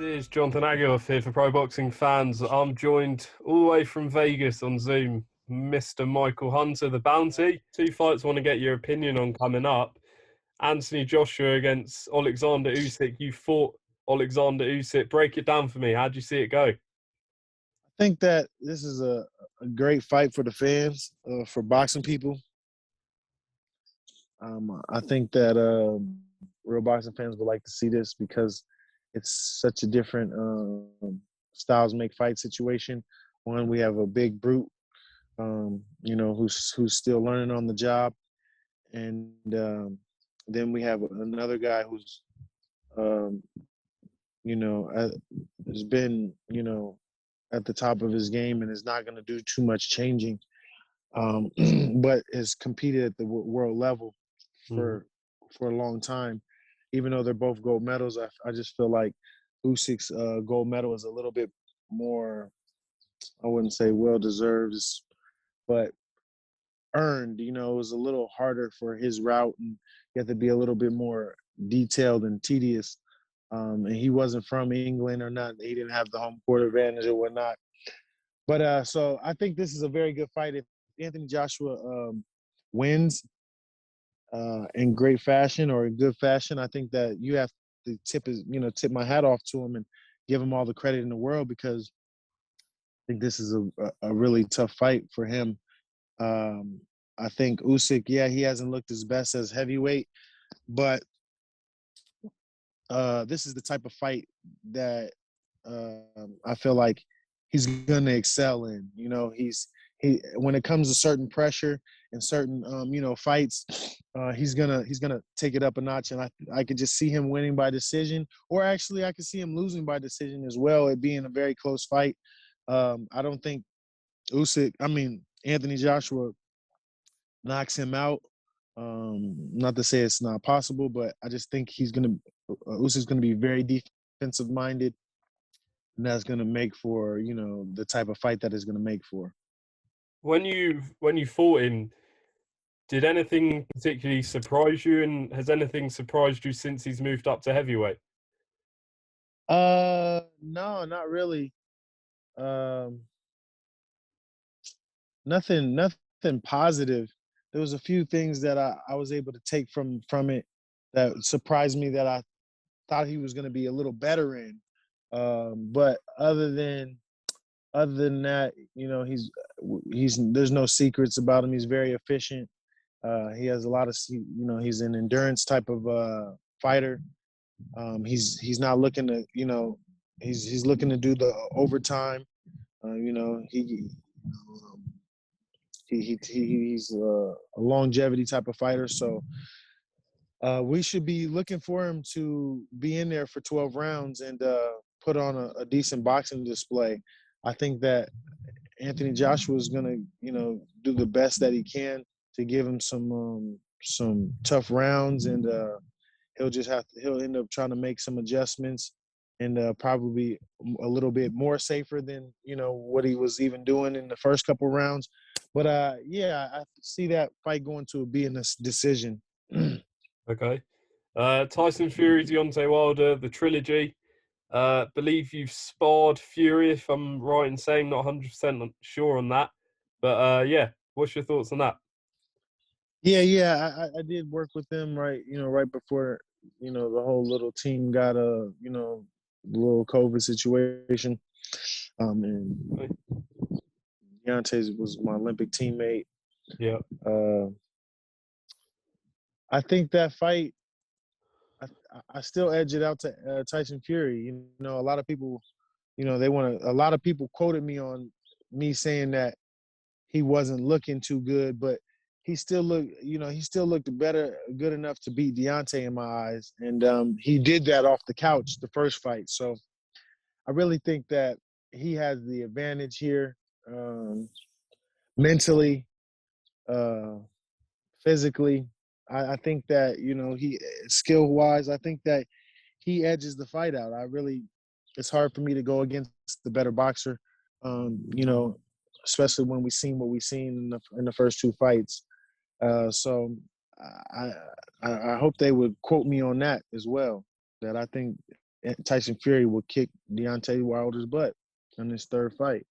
is Jonathan Aguilar here for Pro Boxing Fans. I'm joined all the way from Vegas on Zoom, Mr. Michael Hunter, the Bounty. Two fights I want to get your opinion on coming up. Anthony Joshua against Oleksandr Usyk. You fought Oleksandr Usyk. Break it down for me. How'd you see it go? I think that this is a great fight for the fans, for boxing people. I think that real boxing fans would like to see this because it's such a different styles make fight situation. One, we have a big brute, who's still learning on the job, and then we have another guy who's, has been, at the top of his game and is not going to do too much changing, but has competed at the world level for a long time. Even though they're both gold medals, I just feel like Usyk's gold medal is a little bit more, I wouldn't say well-deserved, but earned. It was a little harder for his route, and you have to be a little bit more detailed and tedious. And he wasn't from England or not. He didn't have the home court advantage or whatnot. But so I think this is a very good fight. If Anthony Joshua wins in great fashion or in good fashion, I think that you have to tip my hat off to him and give him all the credit in the world, because I think this is a really tough fight for him. I think Usyk, he hasn't looked his best as heavyweight, but this is the type of fight that I feel like he's gonna excel in. When it comes to certain pressure and certain fights, he's gonna take it up a notch, and I could just see him winning by decision, or actually I could see him losing by decision as well. It being a very close fight. I don't think Anthony Joshua knocks him out. Not to say it's not possible, but I just think Usyk's gonna be very defensive minded, and that's gonna make for the type of fight that is gonna make for. When you fought him, did anything particularly surprise you, and has anything surprised you since he's moved up to heavyweight? No, not really. Nothing positive. There was a few things that I was able to take from it that surprised me, that I thought he was going to be a little better in. But other than that, he's there's no secrets about him. He's very efficient. He has a lot of, he's an endurance type of fighter. He's not looking to, he's looking to do the overtime. He's a longevity type of fighter. So we should be looking for him to be in there for 12 rounds and put on a decent boxing display. I think that Anthony Joshua is going to, do the best that he can to give him some tough rounds, and he'll end up trying to make some adjustments and probably a little bit more safer than what he was even doing in the first couple of rounds. But I see that fight going to be in this decision. Okay. Tyson Fury, Deontay Wilder, the trilogy. Believe you've sparred Fury, if I'm right in saying, not 100% sure on that. But what's your thoughts on that? Yeah, I did work with them right before the whole little team got a little COVID situation. And Deontay was my Olympic teammate. Yeah. I think that fight, I still edge it out to Tyson Fury. A lot of people, a lot of people quoted me on me saying that he wasn't looking too good, but he still looked good enough to beat Deontay in my eyes. And he did that off the couch the first fight. So I really think that he has the advantage here, mentally, physically. I think that, he skill-wise, I think that he edges the fight out. It's hard for me to go against the better boxer, especially when we've seen what we've seen in the first two fights. So I hope they would quote me on that as well, that I think Tyson Fury will kick Deontay Wilder's butt in his third fight.